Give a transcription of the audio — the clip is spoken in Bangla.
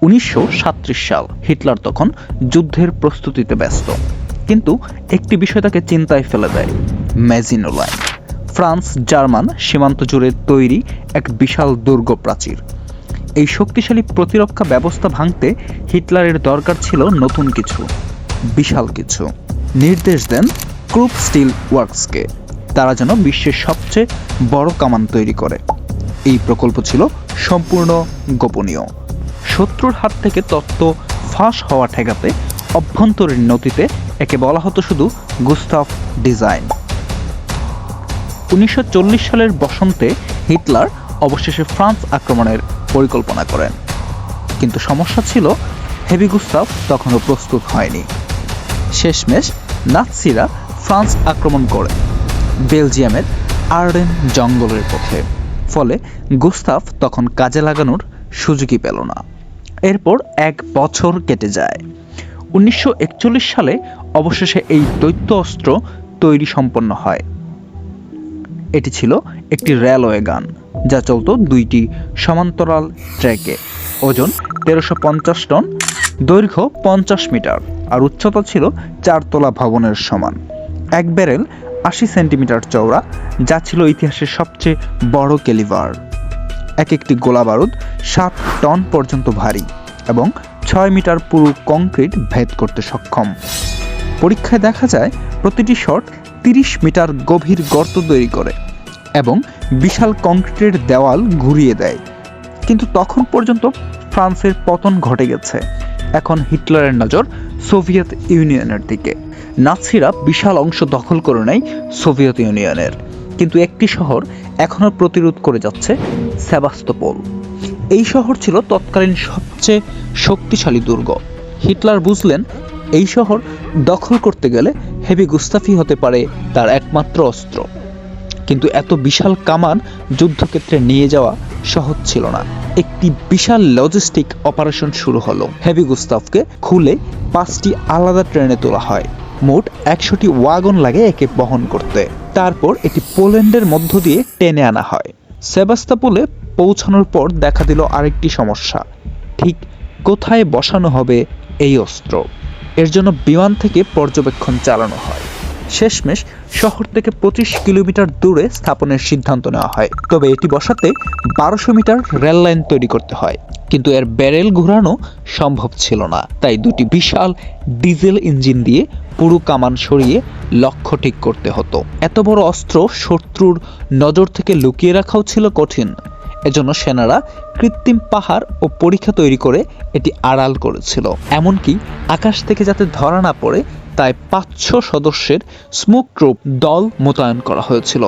1937 সাল। হিটলার তখন যুদ্ধের প্রস্তুতিতে ব্যস্ত, কিন্তু একটি বিষয় তাকে চিন্তায় ফেলে দেয়। ম্যাজিনো লাইন, ফ্রান্স জার্মান সীমান্ত জুড়ে তৈরি এক বিশাল দুর্গ প্রাচীর। এই শক্তিশালী প্রতিরক্ষা ব্যবস্থা ভাঙতে হিটলারের দরকার ছিল নতুন কিছু, বিশাল কিছু। নির্দেশ দেন ক্রুপ স্টিল ওয়ার্কসকে, তারা যেন বিশ্বের সবচেয়ে বড় কামান তৈরি করে। এই প্রকল্প ছিল সম্পূর্ণ গোপনীয়। শত্রুর হাত থেকে তথ্য ফাঁস হওয়া ঠেকাতে অভ্যন্তরীণ নথিতে একে বলা হতো শুধু গুস্তাভ ডিজাইন। 1940 সালের বসন্তে হিটলার অবশেষে ফ্রান্স আক্রমণের পরিকল্পনা করেন, কিন্তু সমস্যা ছিল হেভি গুস্তাভ তখনও প্রস্তুত হয়নি। শেষমেশ নাৎসিরা ফ্রান্স আক্রমণ করে বেলজিয়ামের আর্ডেন জঙ্গলের পথে। ফলে গুস্তাভ তখন কাজে লাগানোর সুযোগই পেল না। এরপর 1 বছর কেটে যায়। 1941 সালে অবশেষে এই দৈত্য অস্ত্র তৈরি সম্পন্ন হয়। এটি ছিল একটি রেলওয়ে গান, যা চলত 2টি সমান্তরাল ট্র্যাকে। ওজন 1350 টন, দৈর্ঘ্য 50 মিটার আর উচ্চতা ছিল 4 তলা ভবনের সমান। এক ব্যারেল 80 সেন্টিমিটার চওড়া, যা ছিল ইতিহাসের সবচেয়ে বড় ক্যালিভার। একটি গোলা বারুদ 7 টন পর্যন্ত ভারী এবং 6 মিটার পুরু কংক্রিট ভেদ করতে সক্ষম। পরীক্ষায় দেখা যায় প্রতিটি শট 30 মিটার গভীর গর্ত তৈরি করে এবং বিশাল কংক্রিটের দেওয়াল ঘুরিয়ে দেয়। কিন্তু তখন পর্যন্ত ফ্রান্সের পতন ঘটে গেছে। এখন হিটলারের নজর সোভিয়েত ইউনিয়নের দিকে। নাৎসিরা বিশাল অংশ দখল করে নেয় সোভিয়েত ইউনিয়নের, কিন্তু একটি শহর এখনও প্রতিরোধ করে যাচ্ছে, সেভাস্তোপোল। এই শহর ছিল তৎকালীন সবচেয়ে শক্তিশালী দুর্গ। হিটলার বুঝলেন এই শহর দখল করতে গেলে হেভি গুস্তাভই হতে পারে তার একমাত্র অস্ত্র। কিন্তু এত বিশাল কামান যুদ্ধক্ষেত্রে নিয়ে যাওয়া সহজ ছিল না। একটি বিশাল লজিস্টিক অপারেশন শুরু হলো। হেভি গুস্তাভকে খুলে 5টি আলাদা ট্রেনে তোলা হয়। মোট 100টি ওয়াগন লাগে একে বহন করতে। তারপর এটি পোল্যান্ডের মধ্য দিয়ে টেনে আনা হয়। সেভাস্তোপোলে পৌঁছানোর পর দেখা দিল আরেকটি সমস্যা, ঠিক কোথায় বসানো হবে এই অস্ত্র। এর জন্য বিমান থেকে পর্যবেক্ষণ চালানো হয়। শেষমেশ শহর থেকে 25 কিলোমিটার দূরে স্থাপনের সিদ্ধান্ত নেওয়া হয়। তবে এটি বসাতে 1200 মিটার রেল লাইন তৈরি করতে হয়, কিন্তু এর ব্যারেল ঘোরানো সম্ভব ছিল না। তাই 2টি বিশাল ডিজেল ইঞ্জিন দিয়ে পুরো কামান সরিয়ে লক্ষ্য ঠিক করতে হতো। এত বড় অস্ত্র শত্রুর নজর থেকে লুকিয়ে রাখাও ছিল কঠিন। এজন্য সেনারা কৃত্রিম পাহাড় ও পরীক্ষা তৈরি করে এটি আড়াল করেছিল। এমনকি আকাশ থেকে যাতে ধরা না পড়ে তাই 500 সদস্যের স্মোক গ্রুপ দল মোতায়েন করা হয়েছিল।